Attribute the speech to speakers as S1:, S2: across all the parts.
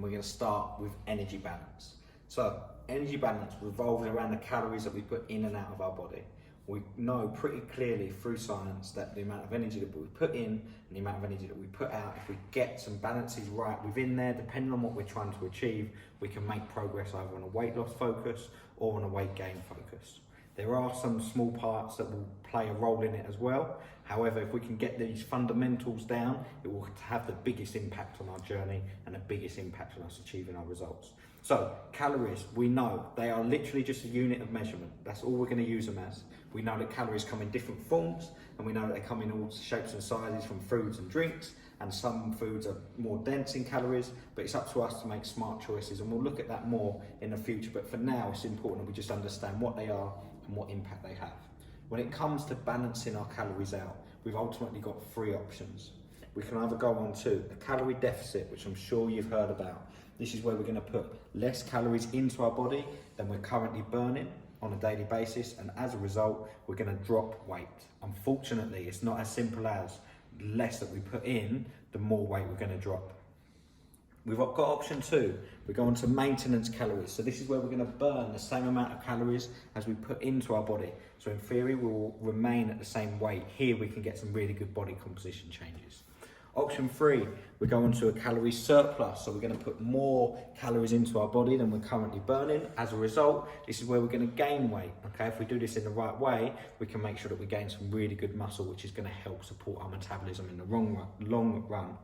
S1: We're going to start with energy balance. So energy balance revolves around the calories that we put in and out of our body. We know pretty clearly through science that the amount of energy that we put in and the amount of energy that we put out, if we get some balances right within there, depending on what we're trying to achieve, we can make progress either on a weight loss focus or on a weight gain focus. There are some small parts that will play a role in it as well. However, if we can get these fundamentals down, it will have the biggest impact on our journey and the biggest impact on us achieving our results. So calories, we know they are literally just a unit of measurement. That's all we're going to use them as. We know that calories come in different forms, and we know that they come in all shapes and sizes from foods and drinks, and some foods are more dense in calories, but it's up to us to make smart choices, and we'll look at that more in the future. But for now, it's important that we just understand what they are and what impact they have. When it comes to balancing our calories out, we've ultimately got three options. We can either go on to a calorie deficit, which I'm sure you've heard about. This is where we're going to put less calories into our body than we're currently burning on a daily basis, and as a result, we're going to drop weight. Unfortunately, it's not as simple as the less that we put in, the more weight we're going to drop. We've got option two. We go on to maintenance calories. So this is where we're going to burn the same amount of calories as we put into our body. So in theory, we will remain at the same weight. Here we can get some really good body composition changes. Option three, we go on to a calorie surplus. So we're going to put more calories into our body than we're currently burning. As a result, this is where we're going to gain weight. Okay, if we do this in the right way, we can make sure that we gain some really good muscle, which is going to help support our metabolism in the long run.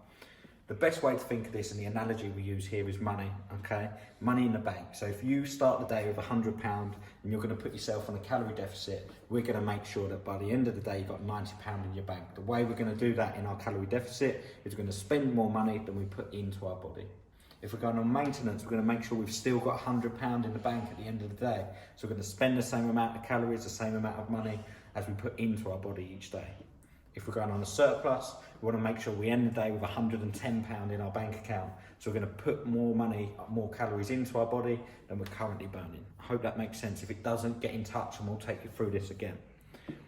S1: The best way to think of this, and the analogy we use here, is money, okay? Money in the bank. So if you start the day with £100 and you're going to put yourself on a calorie deficit, we're going to make sure that by the end of the day, you've got £90 in your bank. The way we're going to do that in our calorie deficit is we're going to spend more money than we put into our body. If we're going on maintenance, we're going to make sure we've still got £100 in the bank at the end of the day. So we're going to spend the same amount of calories, the same amount of money as we put into our body each day. If we're going on a surplus, we want to make sure we end the day with £110 in our bank account. So we're going to put more money, more calories into our body than we're currently burning. I hope that makes sense. If it doesn't, get in touch and we'll take you through this again.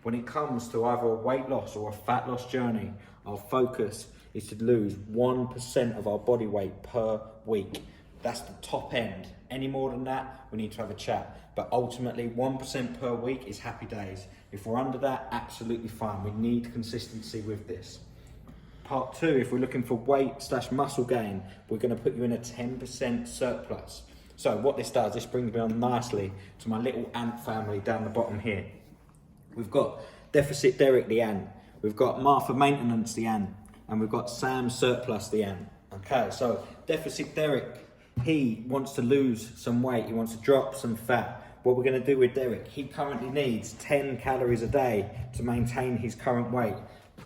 S1: When it comes to either a weight loss or a fat loss journey, our focus is to lose 1% of our body weight per week. That's the top end. Any more than that, we need to have a chat. But ultimately, 1% per week is happy days. If we're under that, absolutely fine. We need consistency with this. Part two, if we're looking for weight/muscle gain, we're going to put you in a 10% surplus. So what this does, this brings me on nicely to my little ant family down the bottom here. We've got Deficit Derek the ant, we've got Martha Maintenance the ant, and we've got Sam Surplus the ant. Okay, so Deficit Derek, he wants to lose some weight, he wants to drop some fat. What we're going to do with Derek, he currently needs 10 calories a day to maintain his current weight.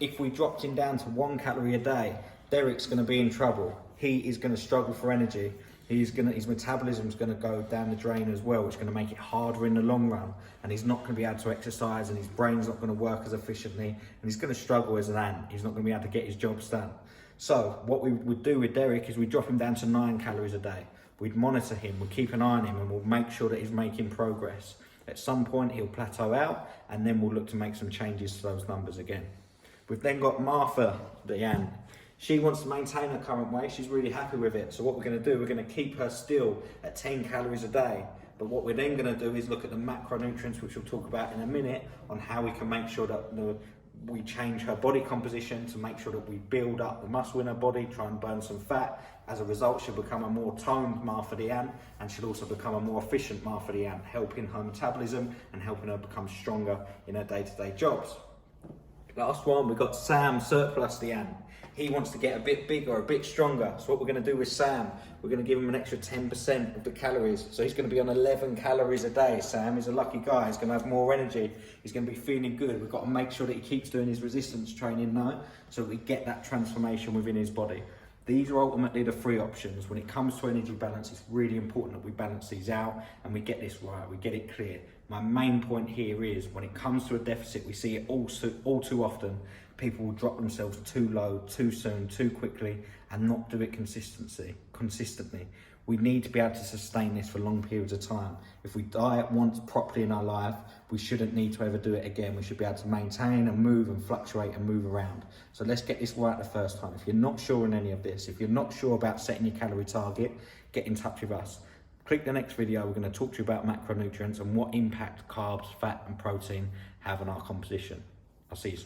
S1: If we dropped him down to 1 calorie a day, Derek's going to be in trouble. He is going to struggle for energy. His metabolism is going to go down the drain as well, which is going to make it harder in the long run. And he's not going to be able to exercise, and his brain's not going to work as efficiently, and he's going to struggle as an ant. He's not going to be able to get his jobs done. So what we would do with Derek is we drop him down to 9 calories a day. We'd monitor him, we'd keep an eye on him, and we'll make sure that he's making progress. At some point he'll plateau out, and then we'll look to make some changes to those numbers again. We've then got Martha the ant. She wants to maintain her current weight. She's really happy with it. So what we're going to do, we're going to keep her still at 10 calories a day. But what we're then going to do is look at the macronutrients, which we'll talk about in a minute, on how we can make sure that we change her body composition to make sure that we build up the muscle in her body, try and burn some fat. As a result, she'll become a more toned Martha the ant, and she'll also become a more efficient Martha the ant, helping her metabolism and helping her become stronger in her day-to-day jobs. Last one, we've got Sam Surplus the ant. He wants to get a bit bigger, a bit stronger. So what we're going to do with Sam, we're going to give him an extra 10% of the calories. So he's going to be on 11 calories a day. Sam is a lucky guy. He's going to have more energy. He's going to be feeling good. We've got to make sure that he keeps doing his resistance training now, so we get that transformation within his body. These are ultimately the three options. When it comes to energy balance, it's really important that we balance these out and we get this right, we get it clear. My main point here is when it comes to a deficit, we see it all too often. People will drop themselves too low, too soon, too quickly, and not do it consistently. We need to be able to sustain this for long periods of time. If we diet once properly in our life, we shouldn't need to ever do it again. We should be able to maintain and move and fluctuate and move around. So let's get this right the first time. If you're not sure on any of this, if you're not sure about setting your calorie target, get in touch with us. Click the next video. We're going to talk to you about macronutrients and what impact carbs, fat and protein have on our composition. I'll see you soon.